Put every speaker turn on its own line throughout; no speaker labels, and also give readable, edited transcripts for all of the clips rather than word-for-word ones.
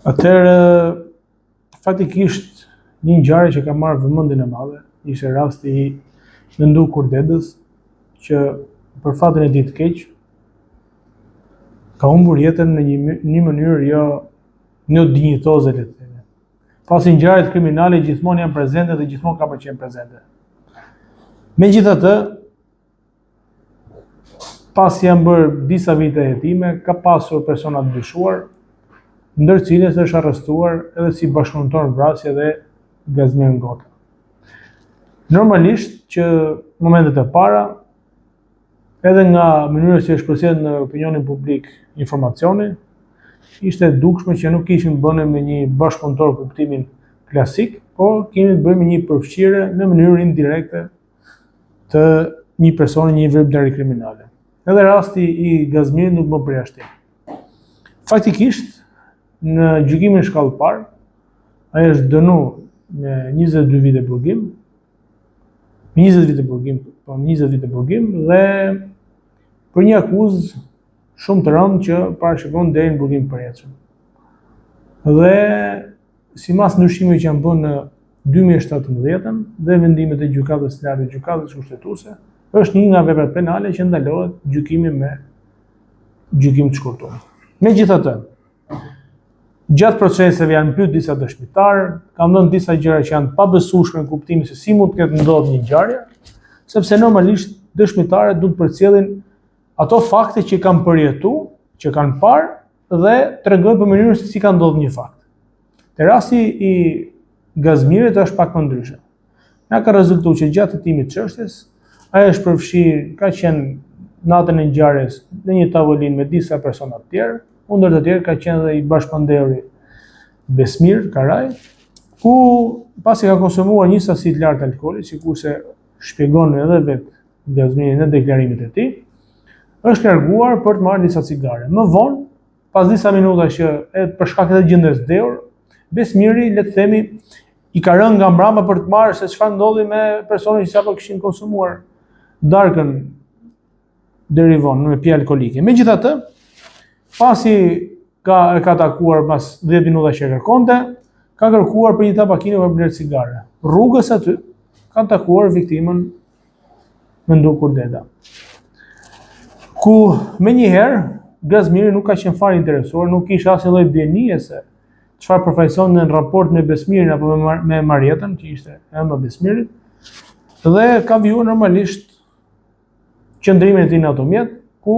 Atëherë, faktikisht një ngjarje që ka marrë vëmendjen e madhe ishte rasti i Mendu Kurdedës, që për fatin e ditë keq ka humbur jetën në një mënyrë jo dinjitoze, le të themi. Pasi ngjarjet kriminale gjithmonë janë prezente dhe gjithmonë ka për qenë prezente. Megjithatë, pasi janë bërë disa vite jetime, ka pasur persona të dyshuar, ndër cilës është arrestuar edhe si bashkëpunëtor në vrasje dhe gazmir në gota. Normalisht që në momentet e para, edhe nga mënyra si është përcjellë në opinionin publik informacioni, ishte dukshme që nuk kishim bënë me një bashkëpunëtor kuptimin klasik, por kemi të bëjmë një përfshirje në mënyrë indirekte të një personi, një veprimtari kriminale. Edhe rasti i Gazmirit nuk më përjashtim. Faktikisht, në gjykimin shkallë parë, ai është dënuar me 22 vite burgim, 20 vite burgim dhe për një akuzë shumë të rëndë që parashikon deri në burgim të përjetshëm. Dhe sipas ndryshimeve që janë bërë në 2017 dhe vendimet e gjykatës së lartë, gjykatës kushtetuese, është një nga veprat penale që ndalohet gjykimi me gjykim të shkurtuar. Megjithatë, gjatë proceseve janë pyet disa dëshmitarë, kanë dhënë disa gjëra që janë pabesueshme në kuptimin se si mund të ketë ndodhur një ngjarje, sepse normalisht dëshmitarët duhet përcjellin ato fakte që kanë përjetuar, që kanë parë dhe tregojnë për mënyrën se si ka ndodhur një fakt. Te rasti i Gazmirit është pak më ndryshe. Na ka rezultuar që gjatë hetimit të çështjes, ai është përfshirë, ka qenë natën e ngjarjes në një tavolinë me disa persona të tjerë, ndër të tjerë ka qenë dhe i bashkëpandehuri Besmir Karaj, ku pasi ka konsumuar një sasi të lartë alkooli, sikurse shpjegon edhe vetë Gazmiri në deklarimet e tij, është larguar për të marrë disa cigare. Më vonë, pas disa minutash që për shkak të gjendjes dehur, Besmiri, le të themi, i ka rënë nga mbrapa për të marrë se çfarë ndodhi me personin që sapo kishin konsumuar darkën deri vonë me pije alkolike. Megjithatë, pasi ka takuar pas 10 minuta që kërkonte, ka kërkuar për një tabakine për blerë cigare. Rrugës aty kanë takuar viktimën Mendu Kurdeda. Ku menjëherë Gazmiri nuk ka qenë fare interesuar, nuk kishte asnjë lloj dienie se çfarë përfaqëson në raport me Besmirin apo me Marietën, që ishte emra e Besmirit, dhe ka vijuar normalisht qëndrimin e tij në automjet, ku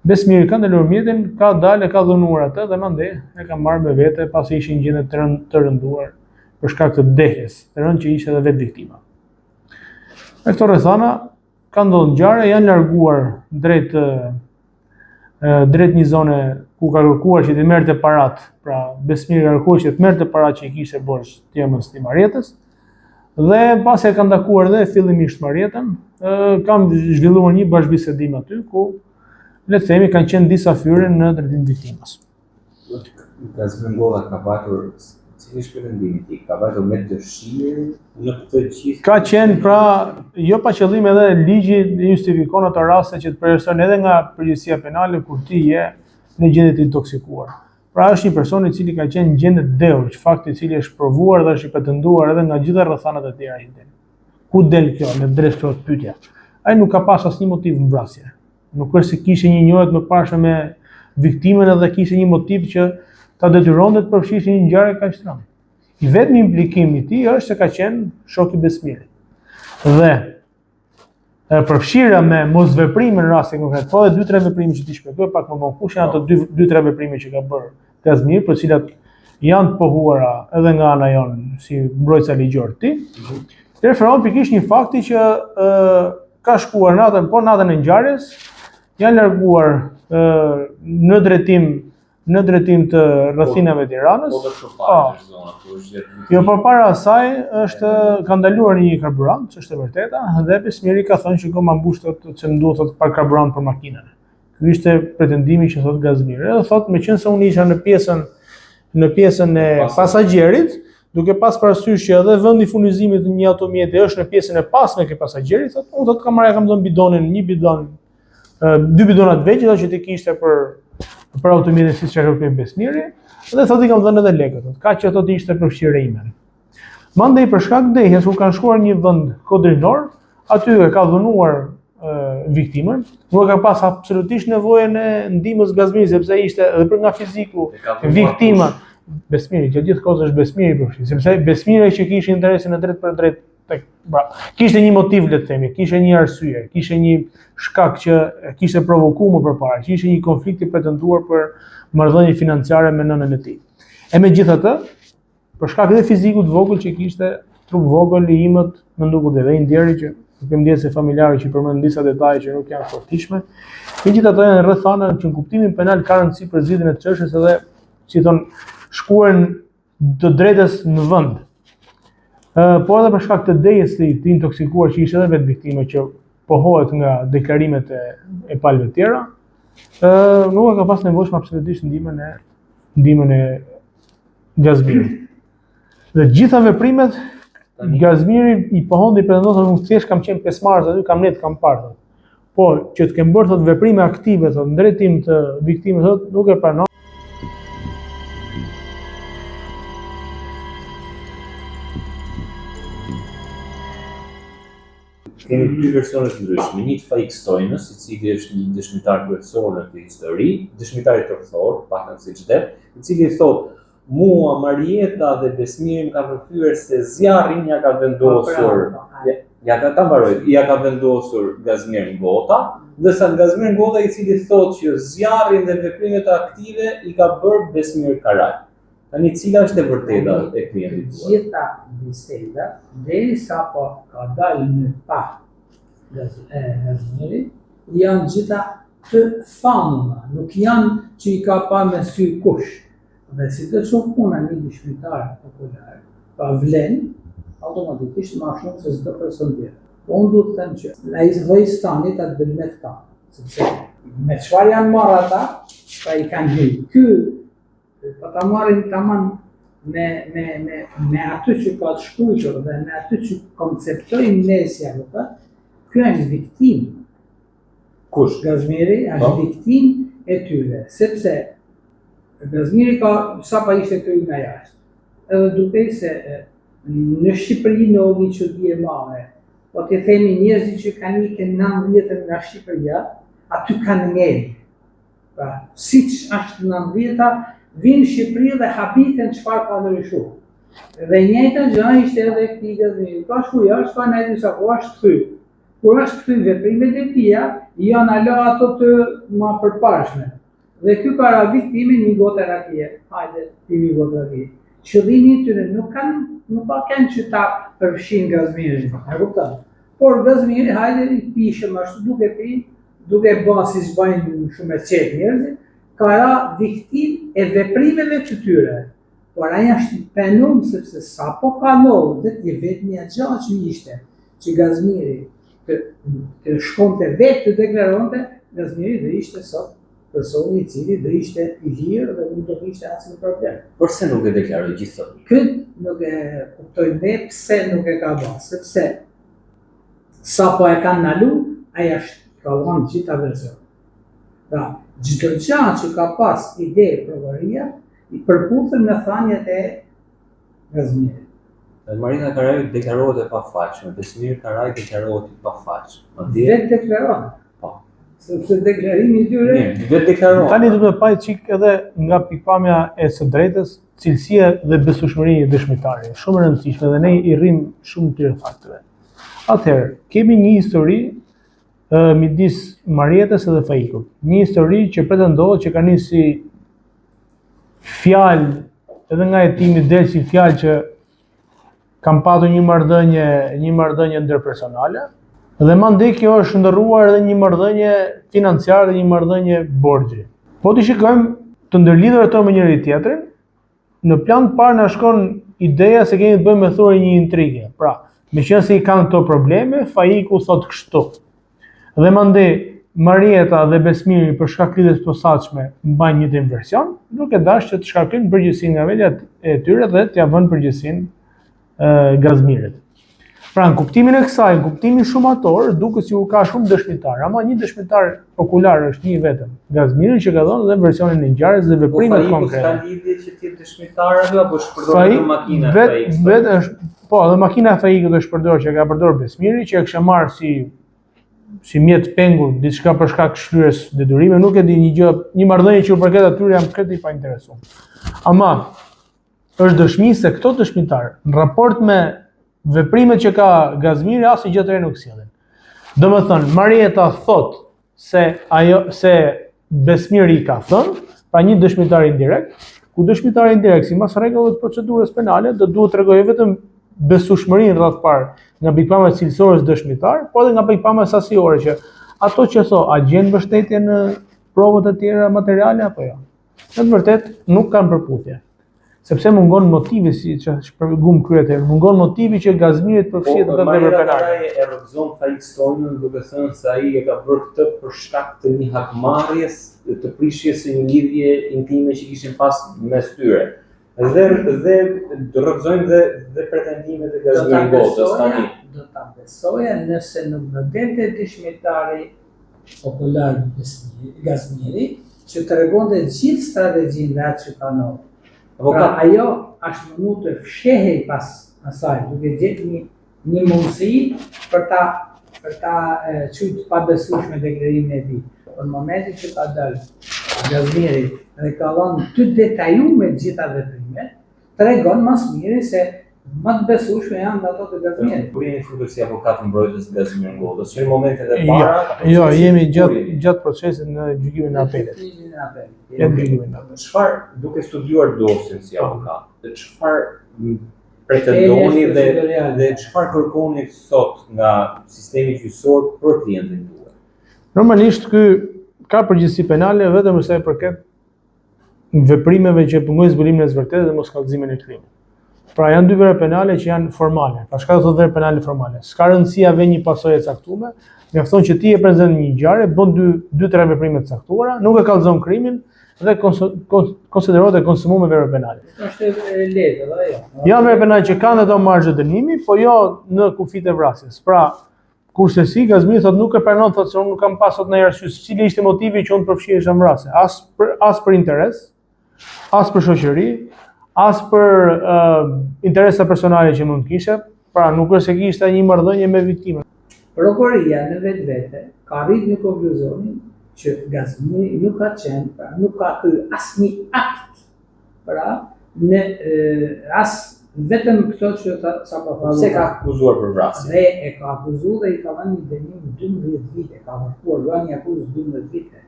Besmiri ka ndaluar mjetin, ka dalë, ka dhunuar atë dhe mandej e ka marrë me vete pasi ishin gjendje të rënduar për shkak të vdekjes, të rënd që ishte edhe vetë viktima. Me këto rrethana ka ndodhur ngjarje, janë larguar drejt një zone ku ka kërkuar që t'i merrte parat, pra Besmiri ka kërkuar që të merrte parat që i kishte borxh temës të Marietës, dhe pasi e kanë takuar dhe fillimisht Marietën, kanë zhvilluar një bashkëbisedim aty ku le të themi kanë qenë disa fyre në drejtim të viktimës.
Gazmir Ngova ka patur, cili është perëndimi i tij? Ka patur me dëshirë në këtë gjithë?
Ka qenë pra jo pa qëllim, edhe ligji justifikon ato raste që të përjashton edhe nga përgjegjësia penale kur ti je në gjendje të intoksikuar. Pra është një person i cili ka qenë në gjendje të dehur, që fakti i cili është provuar dhe është i pretenduar edhe nga gjitha rrethanat e tjera që del. Ku del kjo në drejt kësaj pyetje? Ai nuk ka pas asnjë motiv mbrasje. Nuk është se kishte një njohje më parë me viktimën edhe kishte një motiv që ta detyronte të përfshihej një ngjarje kaq të rëndë. I vetmi implikim i tij është se ka qenë shok i Besmirit. Dhe përfshirja me mosveprime në rastin konkret, po edhe 2-3 veprime që ti shpjegoj pak më vonë, kush janë ato 2-3 veprime që ka bërë Gazmiri, për cilat janë të pohuara edhe nga ana jonë si mbrojtësa ligjor ti, referohen pikërisht një fakti që ka shkuar natën e ngjarjes, janë larguar në drejtim të rrethinave të Tiranës. Jo, përpara asaj ka ndaluar një karburant, që është e vërteta, dhe Besmiri ka thënë që ma mbush se më duhet pak karburant për makinën. Ky ishte pretendimi që thot Gazmiri. Edhe thot, meqense unë isha në pjesën e pasagjerit, duke pas parasysh që edhe vendi furnizimit të një automjeti është në pjesën e pasme ke pasagjerit, thot, unë kam dhënë bidonin, 2 bidona të vegjël që ti kishte për për automjetin siç e kërkoi Besmiri, dhe thotë I kam dhënë edhe lekët. Kaq që thotë ishte përfshirë ime. Mandej për shkak të vdekjes kur kanë shkuar në një vend kodrinor, aty e ka dhunuar viktimën, nuk e ka pas absolutisht nevojën e ndihmës Gazmirit sepse ishte edhe për nga fiziku viktima. Besmiri, që gjithë kohës është Besmiri përfshirë, sepse Besmiri që kishte interesin e drejt për drejt tek, kishte një motiv le të themi, kishte një arsye, kishte një shkak që kishte provokuar më përpara, që ishte një konflikt I pretenduar për marrëdhënie financiare me nënën e tij. E megjithatë, për shkak edhe fizikut vogël që kishte, trup vogël I imët, më ndukur dhe I ndjeri që nuk e ndjesë familjarë që I përmend disa detaje që nuk janë fortishme. Megjithatë janë rrethana që në kuptimin penal ka rëndësi për zgjidhjen e çështjes edhe, si thon, shkuaren të drejtës në vend. Po edhe për shkak të vdekjes të intoksikuar që ishte edhe vetë viktime që pohohet nga deklarimet e palëve tjera, nuk e ka pas nevojshme absolutisht ndihmën e Gazmirit. Dhe gjitha veprimet Gazmiri I pohon dhe I pretendon se unë thjesht kam qenë pjesëmarrës aty, kam net, kam parë. Po që të kem bërë thotë veprime aktive thotë në drejtim të viktimës thotë nuk e pranon.
Kemi dy versione të ndryshme, një të Faik Stojnës, I cili është një dëshmitar kryesor në këtë histori, dëshmitar I tërthor, paktën si çdo, I cili thotë mua Marieta dhe Besmiri më kanë përfyer se zjarrin ja ka vendosur, ja ka vendosur Gazmir Ngota, ndërsa Gazmir Ngota I cili thotë që zjarrin dhe veprimet aktive I ka bërë Besmir Karaj. Tani cila është e vërteta e klientit tuaj?
Gjitha bisedat, derisa po ka dalë në pa Gazmirit, janë gjitha të thanura, nuk janë që I ka pa me sy kush. Dhe si të shumë puna një dëshmitar popular, pa vlen, automatikisht ma shumë se çdo person tjetër. Po unë duhet të them që ai Vojstanit atë bërmet ka, sepse me çfarë janë marrë ata, pa I kanë hyrë. Ky po ta marrin tamam me atë që ka të shkruar dhe me atë që konceptojnë ne si ata, ky është viktim.
Kush?
Gazmiri është viktim e tyre, sepse Gazmiri ka sa pa ishte këtu nga jashtë. Edhe dukej se në Shqipëri në një çudi e madhe. Po të themi njerëzit që kanë ikën 90 nga Shqipëria, aty kanë ngel. Pra, siç është 90-ta, vinë në Shqipëri dhe habiten çfarë ka ndryshuar. Dhe njëjta gjë ishte edhe këtij Gazmiri. Ka shku jashtë, ka ndaj disa kohë është kthy. Kur është kthy veprimet e tija, janë alo ato të më përparshme. Dhe ky para viktimin një gotë rakie. Hajde, ti një gotë rakie. Qëllimi I tyre nuk kanë që ta përfshin Gazmirin, e kupton? Por Gazmiri hajde I pishëm ashtu duke bën siç bëjnë shumë e qetë njerëzit, ka ra viktim e veprimeve të tyre. Por ai është penum sepse sapo ka ndodhur dhe ti vetëm një gjë që ishte, që Gazmiri të shkonte vetë të deklaronte, Gazmiri do ishte sot personi I cili do ishte I lirë dhe nuk do kishte asnjë problem.
Përse nuk e deklaroi gjithë?
Këtë nuk e kuptoj ne pse nuk e ka bërë, sepse sapo e kanë ndalu, ai është ka dhënë gjitha versionet. Pra, çdo gjë që ka pas ide prokuroria I përputhen në thanjet e Gazmirit.
Marina Karaj deklarohet e pafaqshme, Besmir Karaj deklarohet I pafaqshëm.
Vetë deklaron.
Po.
Sepse deklarimi I tyre
vetë deklarohet.
Tani do të pa çik edhe nga pikpamja e së drejtës, cilësia dhe besueshmëria e dëshmitarit. Shumë e rëndësishme dhe ne I rrim shumë të fakteve. Atëherë, kemi një histori midis Marietës edhe Faikut. Një histori që pretendohet që ka nisi fjalë edhe nga hetimi del si fjalë që kam patur një marrëdhënie ndërpersonale dhe mandej kjo është ndërruar edhe një marrëdhënie financiare dhe një marrëdhënie borxhi. Po ti shikojmë të ndërlidhur ato me njëri tjetrin, në plan të parë na shkon ideja se kemi të bëjmë me thurë një intrige. Pra, meqense I kanë këto probleme, Faiku thot kështu. Dhe mandej Marieta dhe Besmiri për shkak lidhjes të posaçme mbajnë një version, duke dashur që të shkarkojnë përgjegjësinë nga vetja e tyre dhe t'ia vënë përgjegjësinë Gazmirit. Pra në kuptimin e kësaj, në kuptimin shumator, duket si ka shumë dëshmitar, ama një dëshmitar okular është një vetëm, Gazmiri që ka dhënë dhe versionin e ngjarjes dhe veprimet konkrete.
Po ka lidhje që ti dëshmitar apo është përdorur makina FAI?
Vetë është, po, dhe makina FAI që është përdorur që ka përdorur Besmiri, që e kishte marrë si mjet pengur, diçka për shkak shlyerjes detyrime, nuk e di një marrëdhënie që u përket atyre jam krejt i painteresuar. Ama është dëshmi se këto dëshmitar në raport me veprimet që ka Gazmiri asnjë gjë të re nuk sjellin. Domethënë, Marieta thot se Besmiri ka thënë, pa një dëshmitar indirekt, ku dëshmitari indirekt sipas rregullave të procedurës penale do duhet tregojë vetëm besueshmërinë rreth parë nga pikpamja cilësore të dëshmitar, por edhe nga pikpamja sasiore që ato që thon a gjen mbështetje në provat e tjera materiale apo jo. Në të vërtetë nuk kanë përputhje. Sepse mungon motivi si që shpërgum kryete, mungon motivi që Gazmiri të përfshihet në vepër penale.
E rrëzon FAI Stojnën duke thënë se ai e ka bërë këtë për shkak të një hakmarrjes, të prishjes së një lidhje intime që kishin pas mes tyre. Dhe rrëzojnë dhe pretendimet e Gazmiri Gotës tani.
Do ta besoja nëse nuk vëdente dëshmitari popular Gazmiri që tregonte gjithë strategjinë dhe atë që planon. Pra ajo është mënu të fshehej pas asaj, duke gjetë një mundësi për ta qytë pabesueshme deklarimin e tij. Në momentin që ka dalë Gazmiri dhe ka dhënë të detajuar gjitha veprimet, tregon më së miri se më të besueshme janë ato të Gazmirit.
Kur jeni futur si avokat mbrojtës Gazmiri Gotës, që në momentet e para...
Jo, jemi gjatë procesit në gjykimin e apelit.
Çfarë, duke studiuar dosjen si avokat, çfarë pretendoni dhe çfarë kërkoni sot nga sistemi gjyqësor për klientin tuaj?
Normalisht ky ka përgjegjësi penale vetëm sa i përket veprimeve që pengojnë zbulumin e së vërtetë dhe moskallëzimin e krimit. Pra janë dy vepra penale që janë formale. Pa çka do thotë vepra penale formale? S'ka rëndësi a vjen një pasojë e caktuar, mjafton që ti e prezanton një ngjarje, bën 2-3 veprime të caktuara, nuk e kallëzon krimin dhe konsiderohet e konsumuar me vepra penale.
Është e lehtë, apo jo?
Janë vepra penale që kanë ato marzhë dënimi, po jo në kufit e vrasjes. Pra, kurse si Gazmiri thotë nuk e pranon, thotë se unë nuk kam pasur ndonjë arsye, cili ishte motivi që unë përfshihesha në vrasje, as për interes, as për shoqëri, as për interesa personale që mund të kishte, pra nuk është se kishte një marrëdhënie me viktimën.
Prokuroria në vetvete ka arritur në konkluzionin që Gazmiri nuk ka qenë, pra nuk ka kryer asnjë akt, pra në vetëm këto që sapo thash.
Se ka akuzuar për vrasje.
Dhe e ka akuzuar dhe i ka dhënë një dënim 12 vite, ka martuar luani akuzë 12 vite.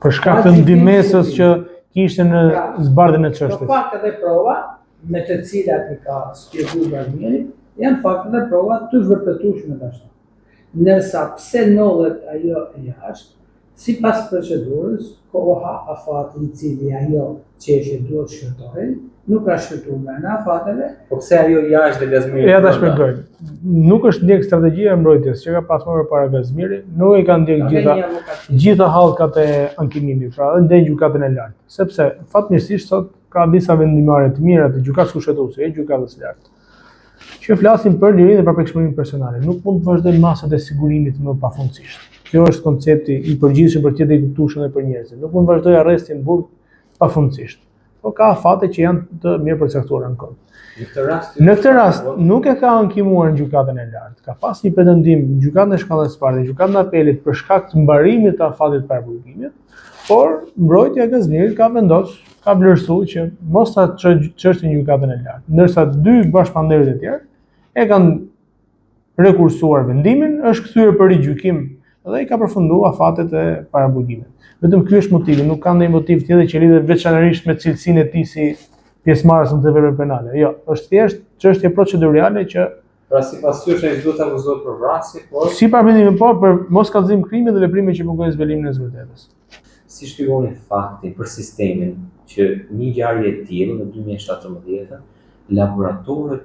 Për shkak të ndihmesës që kishte në zbardhjen e çështjes.
Këto fakte dhe prova me të cilat i ka shpjeguar Gazmiri janë fakte dhe prova të vërtetueshme tash. Ndërsa pse ndodhet ajo e jashtë, sipas procedurës, koha afati i cili ajo çështje duhet shërtohej, nuk ka shërtuar nga afateve.
Po pse ajo jashtë dhe Gazmiri?
Ja ta shpjegoj. Nuk është ndjek strategjia e mbrojtjes që ka pasur para Gazmiri, nuk e kanë ndjek gjitha hallkat e ankimimit, pra edhe ndaj gjykatën e lartë. Sepse fatmirësisht sot ka disa vendimare të mira të gjykatës kushtetuese, e gjykatës së lartë, që flasin për lirinë dhe përpjekshmërinë personale. Nuk mund të vazhdojnë masat e sigurimit më pafundësisht. Kjo është koncepti i përgjithshëm për të jetë i kuptueshëm edhe për njerëzit. Nuk mund të vazhdojë arresti në burg pafundësisht. Po ka afate që janë të mirë përcaktuara në kod. Në këtë rast nuk e ka ankimuar në gjykatën e lartë. Ka pas një pretendim në gjykatën e shkallës së parë, gjykatën e apelit për shkak të mbarimit të afatit para burgimit, por mbrojtja e Gazmirit ka vendosur, ka vlerësuar që mos ta çështën në gjykatën e lartë. Ndërsa dy bashkëpanderët e tjerë e kanë rekursuar vendimin, është kthyer për rigjykim dhe i ka përfunduar afatet e paraburgimit. Vetëm ky është motivi, nuk ka ndonjë motiv tjetër që lidhet veçanërisht me cilësinë e tij si pjesëmarrës në të veprave penale. Jo, është thjesht çështje procedurale që
pra sipas sysh ai duhet të akuzohet për vrasje, por
si paramendim po për moskallëzim krimi dhe veprime që pengojnë zbulumin e së vërtetës.
Si shpjegoni faktin për sistemin që një ngjarje e tillë në 2017 laboratorët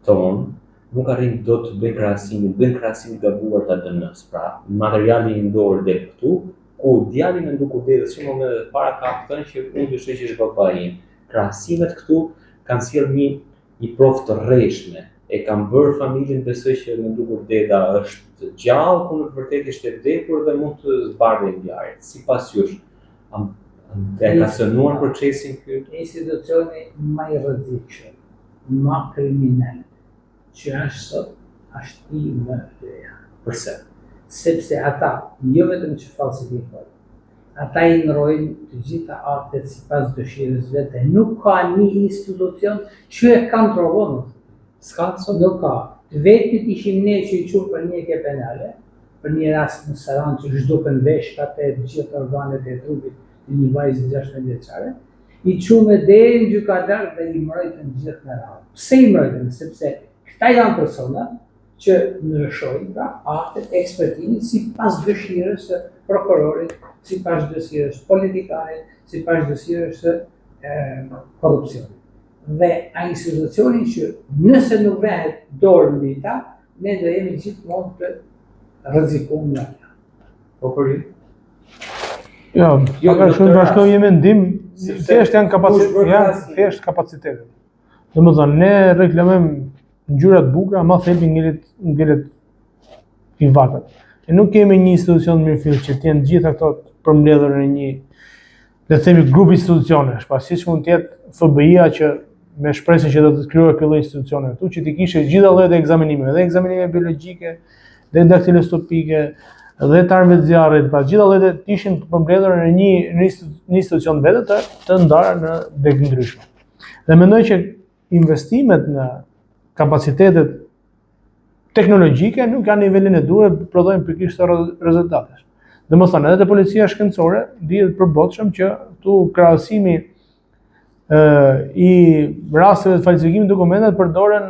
tonë nuk arrin dot të bëjnë krahasimin gabuar të ADN-s. Pra, materiali i ndorë del këtu, ku djali në ndukur dedës që momentet para ka thënë që unë dyshoj që është papai im. Krahasimet këtu kanë sjellë një provë të rreshme e kam bërë familjen besoj që më duket deda është gjallë, por në të vërtetë ishte vdekur dhe mund të zbardhej ngjarje. Sipas jush, e ka cënuar procesin ky?
Institucioni më i rrezikshëm, më kriminal që është sot, është i MFE-ja.
Përse?
Sepse ata, jo vetëm që falsifikojnë, ata i ngrojnë të gjitha aktet sipas dëshirës vete. Nuk ka një institucion që e kontrollon.
S'ka sot?
Nuk ka. Të vetmit ishim ne që i qumë për një ke penale, për një rast në Saran që zhdukën veshkat e gjithë organet e trupit të një vajzë 16 vjeçare, i qumë deri në gjykatar dhe i mbrojtën gjithë në radhë. Pse i mbrojtën? Sepse këta janë persona që ndryshojnë pra aktet e ekspertimit sipas dëshirës së prokurorit, sipas dëshirës politikarit, sipas dëshirës së korrupsionit. Dhe a institucioni që nëse nuk vehet dorë mbi ta, ne do jemi gjithmonë të rrezikuar nga ata.
Po për ju?
Ja,
Jo,
ka shumë
në
bashkëpunje mendim,
sepse
thjesht janë thjesht kapacitetet. Domethënë ne reklamojmë ngjyra të bukura, ma thepi ngelet i vakat. Ne nuk kemi një institucion mirëfillt që të jenë gjitha këto përmbledhur në një, le të themi, grup institucionesh, pa siç mund të jetë FBI-a që me shpresën që do të krijohet ky lloj institucione këtu që ti kishe gjitha llojet e ekzaminimeve, dhe ekzaminime biologjike, dhe daktiloscopike, dhe të armëve të zjarrit, pa gjitha llojet të ishin të përmbledhur në një institucion vetë të ndarë në deg ndryshme. Dhe mendoj që investimet në kapacitetet teknologjike nuk kanë nivelin e duhur të prodhojnë pikërisht këto rezultate. Domethënë edhe te policia shkencore dihet përbotshëm që këtu krahasimi i rasteve të falsifikimit të dokumenteve përdoren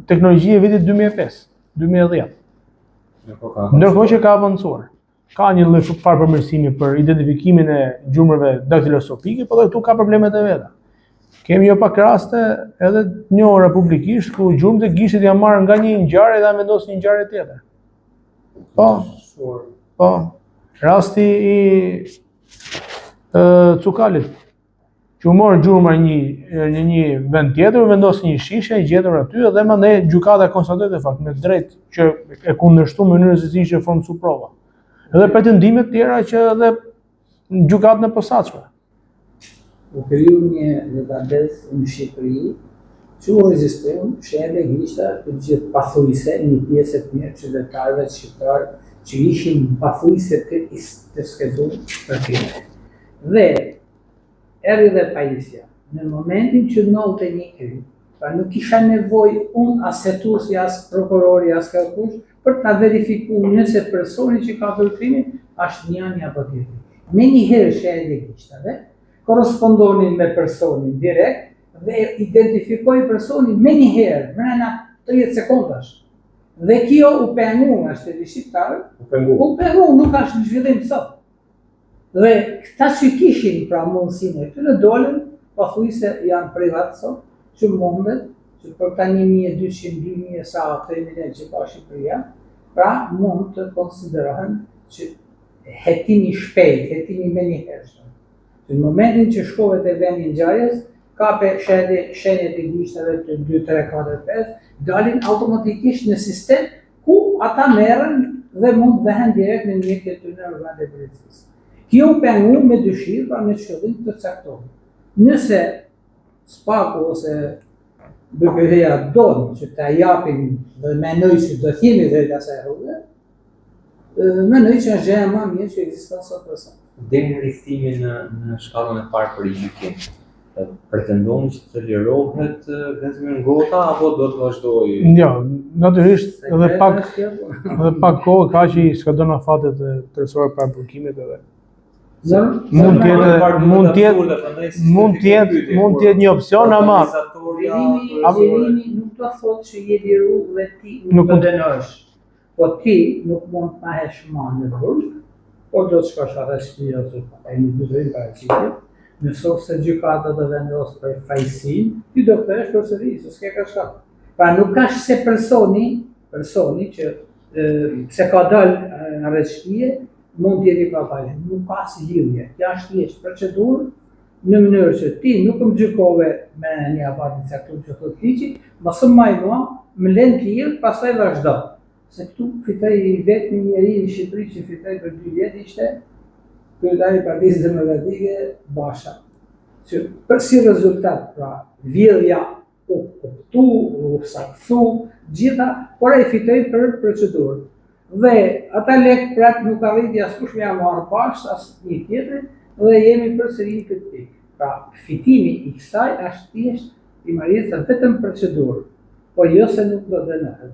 teknologji e vitit 2005-2010. Ndërkohë që ka avancuar. Ka një lloj farë përmirësimi për identifikimin e gjumrave daktiloscopike, por këtu ka problemet e veta. Kemi jo pak raste edhe të njohura publikisht ku gjurmët e gishtit janë marrë nga një ngjarje dhe janë vendosur një ngjarje tjetër. Po. Rasti i Cukalit, që u morë gjurma në një vend tjetër, u vendosi një shishe i gjetur aty dhe mandej gjykata konstatoi të fakt me drejt që e kundërshton mënyrën se si ishte formsuar prova. Edhe pretendime të tjera që edhe në gjykatën e posaçme.
U kriju një database në Shqipëri që u regjistruan shenjat e gishta të gjithë pathuese, një pjesë të mirë qytetarëve shqiptar që ishin pathuese të skeduar për krime. Dhe erdhi dhe pajisja. Në momentin që ndodhte një krim, pra nuk kisha nevojë unë as hetuesi, as prokurori, as kërkush për ta verifikuar nëse personi që ka bërë krimin është njëri apo tjetri. Menjëherë shenjat e gishtave korrespondonin me personin direkt dhe identifikoi personin menjëherë brenda 30 sekondash. Dhe kjo u pengu nga shteti shqiptar, u pengu, nuk është në zhvillim sot. Dhe këta që kishin pra mundësinë e këtyre dolën, pothuajse janë privat sot, që mundet, që për ta 1200-2000 sa kriminal që ka Shqipëria, pra mund të konsiderohen që hetimi shpejt, hetimi menjëhershëm. Në momentin që shkove të vendi ngjarjes, kape shenjat e gishtave të 2, 3, 4, 5, dalin automatikisht në sistem ku ata merren dhe mund vehen direkt në mjekët e tyre organet e policisë. Kjo u pengu me dëshirë, pra me qëllim të caktuar. Nëse SPAK-u ose BKH-ja donë që ta japin dhe mendoj që do t'jemi drejt asaj rruge, mendoj që është gjëja më mirë që ekziston sot për sot.
Deri në rikthimin në shkallën e parë për gjykim, pretendoni që të lirohet Gazmir Ngota apo do të vazhdojë?
Jo, natyrisht edhe pak kohë ka që i skadon afatet e tërësore para burkimit edhe. Mund të jetë një opsion, ama
Lirimi nuk do thotë që je liru dhe ti nuk do dënohesh. Po ti nuk mund të mahesh më në burg, por do të shkosh arresti ose një dytërim paraqitje. Nëse se gjykata do vendos për fajsin, ti do kthehesh përsëri, s'ke ka shkak. Pra nuk ka se personi që se ka dalë në arrestie, mund t'jeti pa fajin. Nuk ka si lidhje. Kjo është thjesht procedurë në mënyrë që ti nuk më gjykove me një abat të caktuar që thotë ligji, mos më mua, më lën të lirë, pastaj vazhdo. Se këtu fitoi vetëm një njeri në Shqipëri që fitoi për 2 vjet ishte kryetari i Partisë Demokratike Basha. Që për si rezultat, pra vjedhja u kuptu, u sakthu, gjitha, por ai fitoi për procedurë. Dhe ata lek prap nuk arriti askush me marrë pas, as një tjetër, dhe jemi përsëri në këtë pikë. Pra, fitimi i kësaj është thjesht i marrëdhënies vetëm procedurë, po jo se nuk do dënohet.